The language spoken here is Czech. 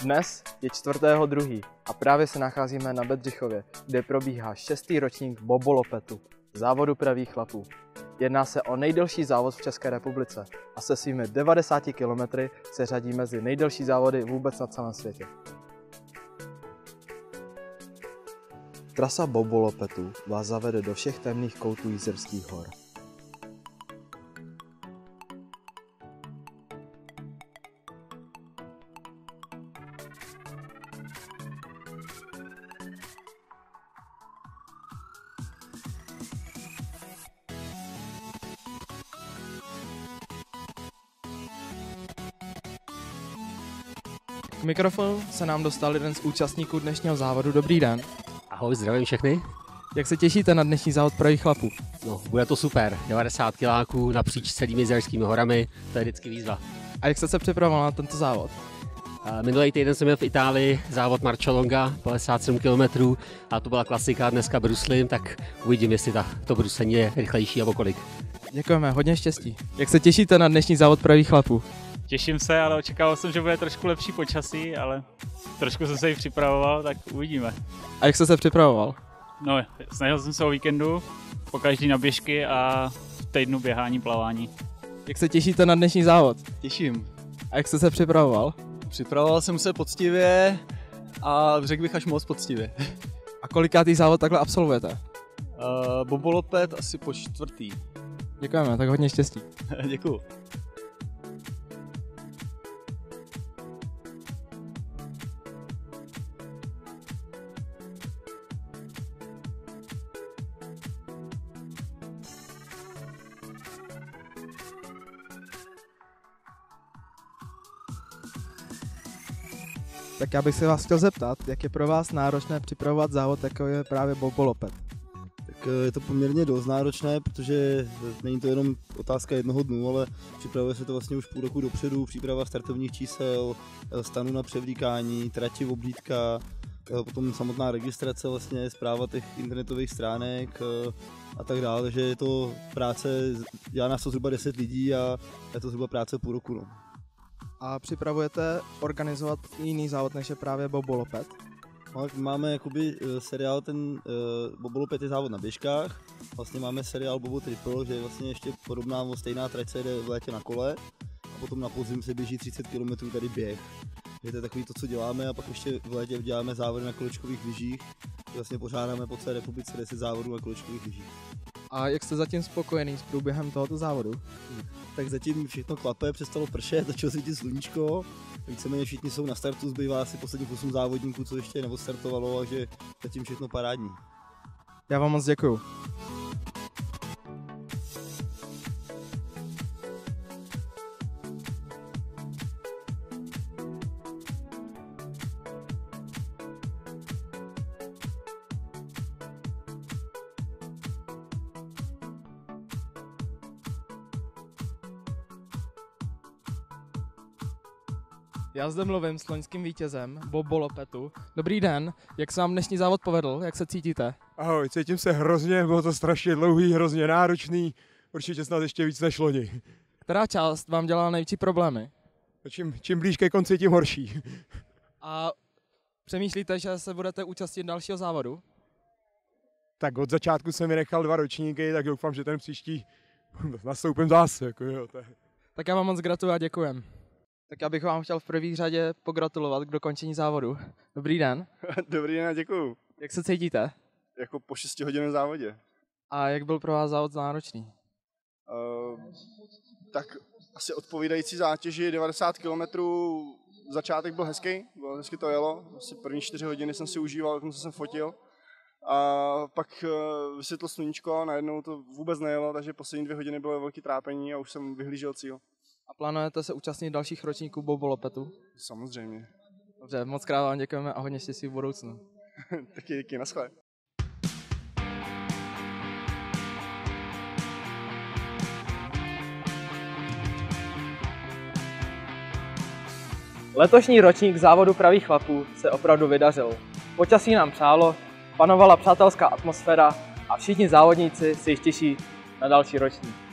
Dnes je 4.2. a právě se nacházíme na Bedřichově, kde probíhá 6. ročník bobolopetu, závodu pravých chlapů. Jedná se o nejdelší závod v České republice a se svými 90 km se řadí mezi nejdelší závody vůbec na celém světě. Trasa bobolopetu vás zavede do všech temných koutů Jizerských hor. K mikrofonu se nám dostal jeden z účastníků dnešního závodu. Dobrý den. Ahoj, zdravím všechny. Jak se těšíte na dnešní závod pravých chlapů? No, bude to super. 90 kiláků napříč celými Jizerskými horami, to je vždycky výzva. A jak jste se připravoval na tento závod? Minulý týden jsem měl v Itálii závod Marcialonga, 57 km a to byla klasika, dneska bruslím, tak uvidím, jestli to bruslení je rychlejší nebo kolik. Děkujeme, hodně štěstí. Jak se těšíte na dnešní závod pravých chlapů? Těším se, ale očekával jsem, že bude trošku lepší počasí, ale trošku jsem se i připravoval, tak uvidíme. A jak jste se připravoval? No, snažil jsem se o víkendu, pokaždý na běžky a v týdnu běhání, plavání. Jak se těšíte na dnešní závod? Těším. A jak jste se připravoval? Připravoval jsem se poctivě a řekl bych až moc poctivě. A kolikátý závod takhle absolvujete? Bobolopet asi po 4. Děkujeme, tak hodně štěstí. Děkuju. Tak já bych se vás chtěl zeptat, jak je pro vás náročné připravovat závod, jako je právě bobolopet? Tak je to poměrně dost náročné, protože není to jenom otázka jednoho dnu, ale připravuje se to vlastně už půl roku dopředu, příprava startovních čísel, stanu na převlíkání, trati, objížďka, potom samotná registrace, vlastně správa těch internetových stránek a tak dále, takže je to práce, dělá nás to zhruba 10 lidí a je to zhruba práce půl roku. No. A připravujete organizovat jiný závod, než je právě bobolopet? Máme jakoby seriál, ten bobolopet je závod na běžkách, vlastně máme seriál Bobo Triple, že je vlastně ještě podobná, stejná trať se jde v létě na kole a potom na podzim se běží 30 km tady běh. Je to takový to, co děláme, a pak ještě v létě děláme závody na kolečkových lyžích, vlastně pořádáme po celé republice 10 závodů na kolečkových lyžích. A jak jste zatím spokojený s průběhem tohoto závodu? Tak zatím všechno klape, přestalo pršet, začalo svítit sluníčko, víceméně všichni jsou na startu, zbývá asi posledních 8 závodníků, co ještě neodstartovalo, takže zatím všechno parádní. Já vám moc děkuju. Já zde mluvím s loňským vítězem bobolopetu. Dobrý den, jak se vám dnešní závod povedl, jak se cítíte? Ahoj, cítím se hrozně, bylo to strašně dlouhý, hrozně náročný, určitě snad ještě víc než loni. Která část vám dělala největší problémy? Čím blíž ke konci, tím horší. A přemýšlíte, že se budete účastnit dalšího závodu? Tak od začátku jsem vynechal 2 ročníky, tak doufám, že ten příští nastoupím zase. Jako jo, Tak já vám moc gratuluji a děkujem. Tak já bych vám chtěl v první řadě pogratulovat k dokončení závodu. Dobrý den. Dobrý den a děkuju. Jak se cítíte? Jako po 6 hodinovém závodě. A jak byl pro vás závod náročný? Tak asi odpovídající zátěži 90 km. Začátek byl hezký to jelo. Asi první 4 hodiny jsem si užíval, dokonce jsem fotil. A pak vysvětlo sluníčko a najednou to vůbec nejelo, takže poslední 2 hodiny bylo velký trápení a už jsem vyhlížel cíl. A plánujete se účastnit dalších ročníků bobolopetu? Samozřejmě. Dobře, moc krát vám děkujeme a hodně štěstí v budoucnu. Taky díky, naschle. Letošní ročník závodu pravých chlapů se opravdu vydařil. Počasí nám přálo, panovala přátelská atmosféra a všichni závodníci si již těší na další ročník.